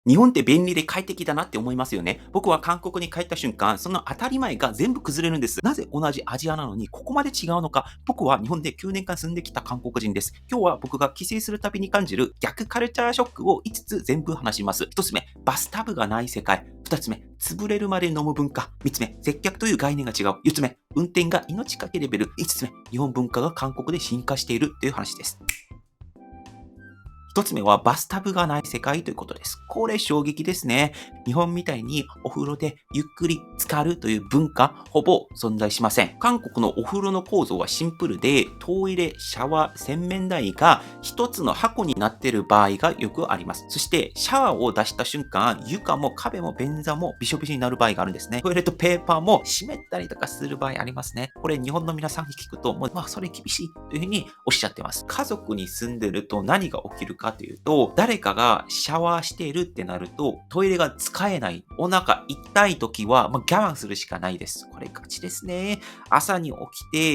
日本って便利で快適だなって思いますよね。僕は韓国に帰った瞬間、その当たり前が全部崩れるんです。なぜ同じアジアなのにここまで違うのか。僕は日本で9年間住んできた韓国人です。今日は僕が帰省するたびに感じる逆カルチャーショックを5つ全部話します。1つ目、バスタブがない世界。2つ目、潰れるまで飲む文化。3つ目、接客という概念が違う。4つ目、運転が命かけレベル。5つ目、日本文化が韓国で進化しているという話です。一つ目はバスタブがない世界ということです。これ衝撃ですね。日本みたいにお風呂でゆっくり浸かるという文化、ほぼ存在しません。韓国のお風呂の構造はシンプルで、トイレ、シャワー、洗面台が一つの箱になっている場合がよくあります。そしてシャワーを出した瞬間、床も壁も便座もびしょびしょになる場合があるんですね。トイレットペーパーも湿ったりとかする場合ありますね。これ日本の皆さんに聞くと、それ厳しいというふうにおっしゃってます。家族に住んでると何が起きるかというと、誰かがシャワーしているってなると、トイレが使えない。お腹痛い時は、我慢するしかないです。これガチですね。朝に起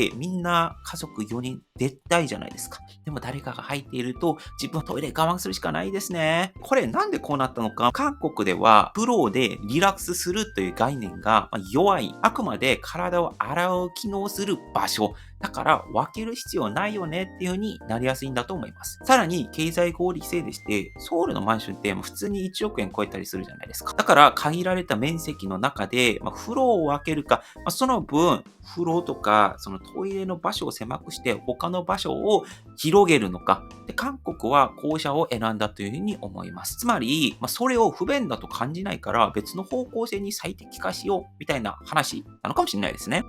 きて、みんな家族4人絶対じゃないですか。でも誰かが入っていると、自分はトイレ我慢するしかないですね。これなんでこうなったのか。韓国では、風呂でリラックスするという概念が弱い。あくまで体を洗う機能する場所。だから分ける必要ないよねっていう風になりやすいんだと思います。さらに経済合理性でして、ソウルのマンションって普通に1億円超えたりするじゃないですか。だから限られた面積の中で、風呂を分けるか、その分風呂とかそのトイレの場所を狭くして他の場所を広げるのか。で、韓国は後者を選んだというふうに思います。つまり、それを不便だと感じないから別の方向性に最適化しようみたいな話なのかもしれないですね。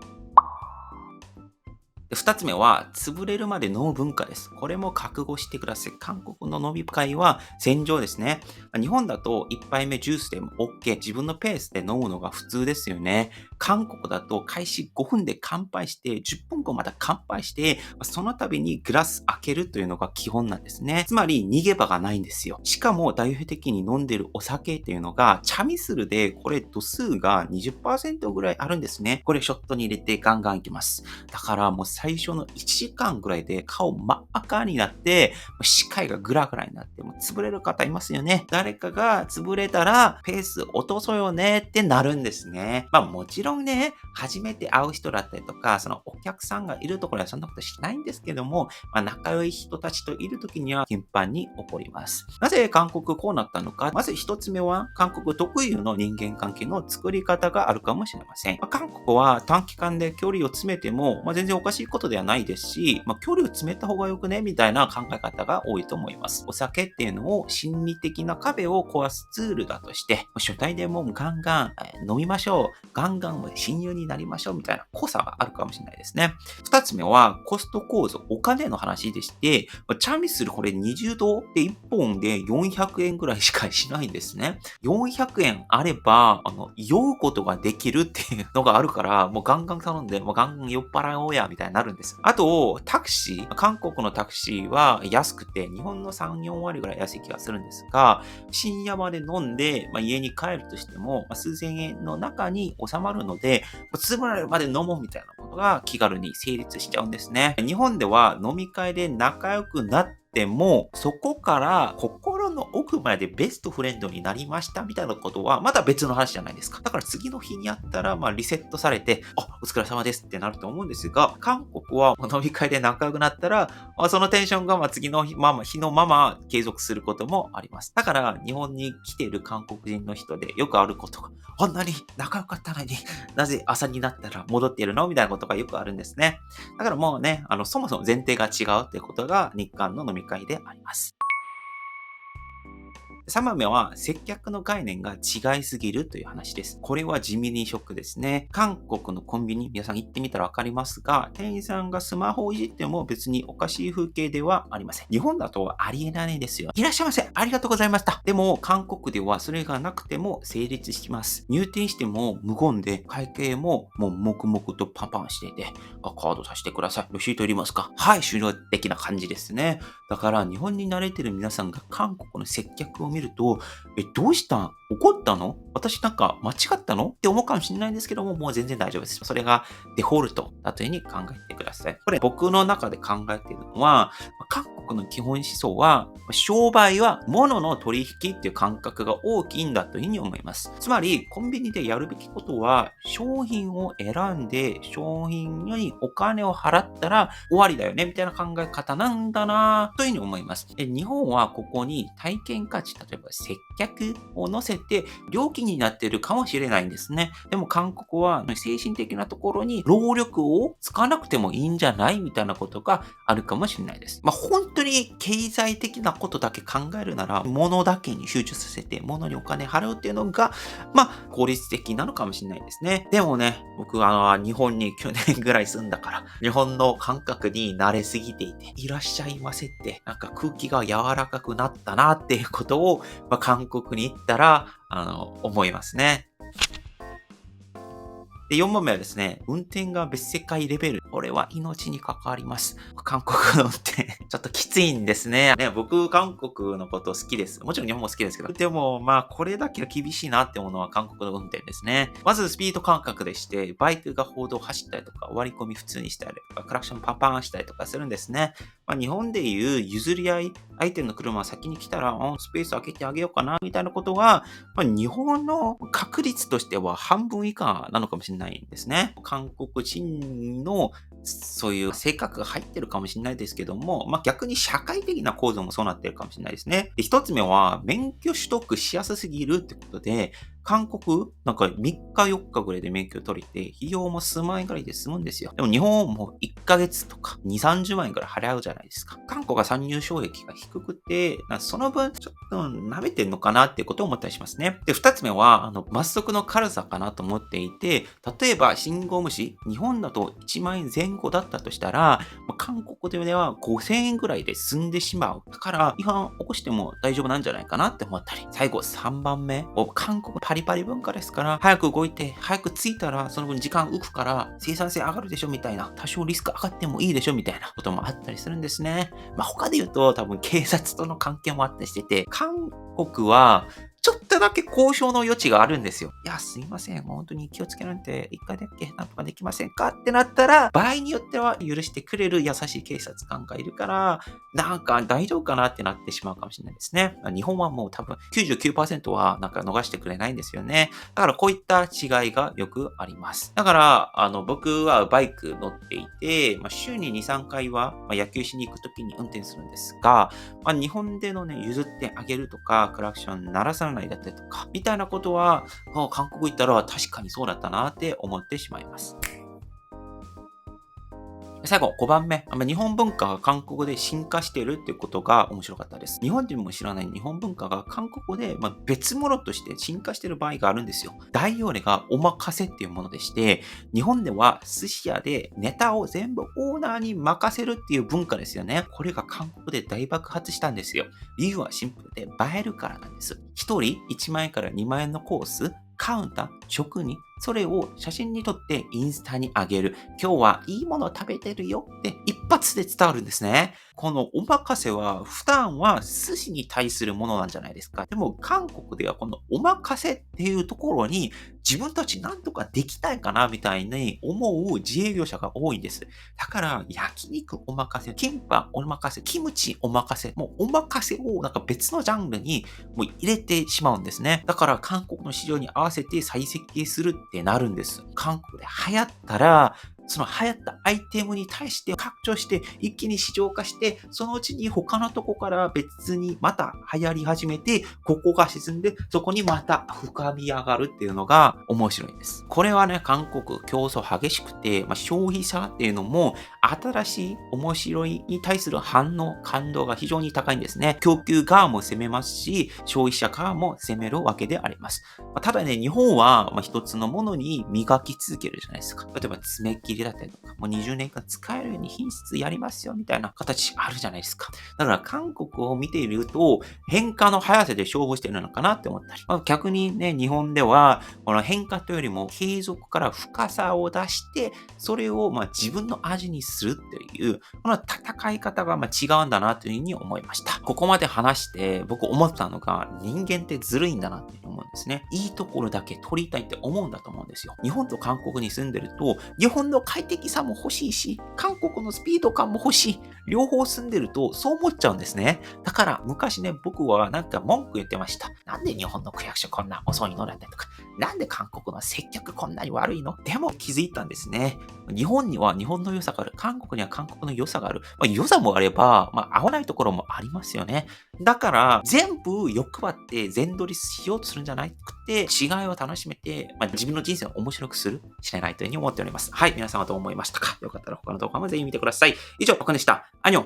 で二つ目は、潰れるまで飲む文化です。これも覚悟してください。韓国の飲み会は戦場ですね。日本だと1杯目ジュースでも OK。自分のペースで飲むのが普通ですよね。韓国だと開始5分で乾杯して、10分後また乾杯して、その度にグラス開けるというのが基本なんですね。つまり逃げ場がないんですよ。しかも代表的に飲んでるお酒っていうのが、チャミスルでこれ度数が20%ぐらいあるんですね。これショットに入れてガンガンいきます。だからもう最初の1時間ぐらいで顔真っ赤になって、視界がグラグラになって、もう潰れる方いますよね。誰かが潰れたらペース落とそうよねってなるんですね。もちろんね、初めて会う人だったりとか、そのお客さんがいるところはそんなことしないんですけども、仲良い人たちといるときには頻繁に起こります。なぜ韓国こうなったのか。まず一つ目は、韓国特有の人間関係の作り方があるかもしれません。韓国は短期間で距離を詰めても、全然おかしいことではないですし、距離を詰めた方がよくねみたいな考え方が多いと思います。お酒っていうのを心理的な壁を壊すツールだとして、初対でもうガンガン飲みましょう。ガンガン親友になりましょうみたいな濃さがあるかもしれないですね。二つ目はコスト構造、お金の話でして、チャミスルこれ20度で1本で400円ぐらいしかしないんですね。400円あれば、酔うことができるっていうのがあるから、もうガンガン頼んで、もうガンガン酔っ払おうや、みたいになるんです。あと、タクシー。韓国のタクシーは安くて、日本の3、4割ぐらい安い気がするんですが、深夜まで飲んで、家に帰るとしても、数千円の中に収まるので、潰れるまで飲もうみたいなことが気軽に成立しちゃうんですね。日本では飲み会で仲良くなっても、そこから心の奥までベストフレンドになりましたみたいなことはまた別の話じゃないですか。だから次の日に会ったらリセットされて、お疲れ様ですってなると思うんですが、韓国は飲み会で仲良くなったら、そのテンションが次の日のまま継続することもあります。だから日本に来ている韓国人の人でよくあることが、こんなに仲良かったのになぜ朝になったら戻っているのみたいなことがよくあるんですね。だからもうね、そもそも前提が違うってことが日韓の飲み会であります。3番目は接客の概念が違いすぎるという話です。これは地味にショックですね。韓国のコンビニ、皆さん行ってみたらわかりますが、店員さんがスマホをいじっても別におかしい風景ではありません。日本だとありえないですよ。いらっしゃいませ。ありがとうございました。でも韓国ではそれがなくても成立します。入店しても無言で、会計ももう黙々とパンパンしていて、カードさせてください。レシートいりますか？はい、終了的な感じですね。だから日本に慣れてる皆さんが韓国の接客を見ると、どうしたん？怒ったの？私なんか間違ったの？って思うかもしれないんですけども、もう全然大丈夫です。それがデフォルトだというふうに考えてください。これ僕の中で考えているのは、韓国の基本思想は、商売は物の取引っていう感覚が大きいんだというふうに思います。つまり、コンビニでやるべきことは、商品を選んで、商品にお金を払ったら終わりだよね、みたいな考え方なんだなというふうに思います。日本はここに体験価値、例えば接客を乗せて料金になっているかもしれないんですね。でも韓国は精神的なところに労力を使わなくてもいいんじゃないみたいなことがあるかもしれないです。本当に経済的なことだけ考えるなら、物だけに集中させて、物にお金払うっていうのが、効率的なのかもしれないですね。でもね、僕は日本に去年ぐらい住んだから、日本の感覚に慣れすぎていて、いらっしゃいませって、なんか空気が柔らかくなったなっていうことを、韓国に行ったら、思いますね。で、4問目はですね、運転が別世界レベル。これは命に関わります。韓国の運転、ちょっときついんですね。僕、韓国のこと好きです。もちろん日本も好きですけど。でも、これだけ厳しいなってものは韓国の運転ですね。まず、スピード感覚でして、バイクが歩道を走ったりとか、割り込み普通にしたりとか、クラクションパンパンしたりとかするんですね。日本でいう譲り合い、相手の車が先に来たら、スペース開けてあげようかな、みたいなことが、日本の確率としては半分以下なのかもしれないんですね。韓国人のそういう性格が入ってるかもしれないですけども、逆に社会的な構造もそうなってるかもしれないですね。で、一つ目は、免許取得しやすすぎるってことで、韓国、なんか3日4日ぐらいで免許取れて、費用も数万円ぐらいで済むんですよ。でも日本も1ヶ月とか2、30万円ぐらい払うじゃないですか。韓国が参入障壁が低くて、その分ちょっと舐めてんのかなっていうことを思ったりしますね。で、2つ目は、罰則の軽さかなと思っていて、例えば信号無視、日本だと1万円前後だったとしたら、韓国では5000円ぐらいで済んでしまう。だから違反起こしても大丈夫なんじゃないかなって思ったり。最後3番目、韓国パリパリ文化ですから、早く動いて、早く着いたらその分時間浮くから生産性上がるでしょみたいな、多少リスク上がってもいいでしょみたいなこともあったりするんですね。他で言うと多分警察との関係もあったりしてて、韓国はちょっとだけ交渉の余地があるんですよ。いや、すいません。本当に気をつけなんて、一回だけなんとかできませんかってなったら、場合によっては許してくれる優しい警察官がいるから、なんか大丈夫かなってなってしまうかもしれないですね。日本はもう多分99%はなんか逃してくれないんですよね。だからこういった違いがよくあります。だから、僕はバイク乗っていて、週に2、3回は、野球しに行くときに運転するんですが、日本でのね、譲ってあげるとか、クラクション鳴らさないだったりとか、みたいなことは、韓国行ったら確かにそうだったなって思ってしまいます。最後、5番目。日本文化が韓国で進化しているっていうことが面白かったです。日本人も知らない日本文化が韓国で、別物として進化している場合があるんですよ。代用例がおまかせっていうものでして、日本では寿司屋でネタを全部オーナーに任せるっていう文化ですよね。これが韓国で大爆発したんですよ。理由はシンプルで映えるからなんです。1人1万円から2万円のコース、カウンター、食に、それを写真に撮ってインスタに上げる。今日はいいもの食べてるよって一発で伝わるんですね。このおまかせは普段は寿司に対するものなんじゃないですか。でも韓国ではこのおまかせっていうところに自分たちなんとかできないかなみたいに思う自営業者が多いんです。だから焼肉おまかせ、キンパおまかせ、キムチおまかせ、もうおまかせをなんか別のジャンルにもう入れてしまうんですね。だから韓国の市場に合わせて再設計するってなるんです。韓国で流行ったら、その流行ったアイテムに対して拡張して一気に市場化して、そのうちに他のとこから別にまた流行り始めて、ここが沈んで、そこにまた深み上がるっていうのが面白いんです。これはね、韓国競争激しくて、消費者っていうのも新しい面白いに対する反応、感動が非常に高いんですね。供給側も攻めますし、消費者側も攻めるわけであります。ただね、日本は一つのものに磨き続けるじゃないですか。例えば爪切りだったりとか、もう20年間使えるように品質やりますよみたいな形あるじゃないですか。だから韓国を見ていると、変化の速さで勝負してるのかなって思ったり。逆にね、日本では、この変化というよりも継続から深さを出して、それを自分の味にするっていう、この戦い方が違うんだなというふうに思いました。ここまで話して僕思ったのが、人間ってずるいんだなって思うんですね。いいところだけ取りたいって思うんだと思うんですよ。日本と韓国に住んでると、日本の快適さも欲しいし、韓国のスピード感も欲しい。両方住んでるとそう思っちゃうんですね。だから昔ね、僕はなんか文句言ってました。なんで日本の区役所こんな遅いのだったりとか、なんで韓国の接客こんなに悪いの。でも気づいたんですね。日本には日本の良さがある。韓国には韓国の良さがある。良さもあれば、合わないところもありますよね。だから、全部欲張って全取りしようとするんじゃなくて、違いを楽しめて、自分の人生を面白くする、しないというふうに思っております。はい、皆さんはどう思いましたか？よかったら他の動画もぜひ見てください。以上、僕でした。アニョン。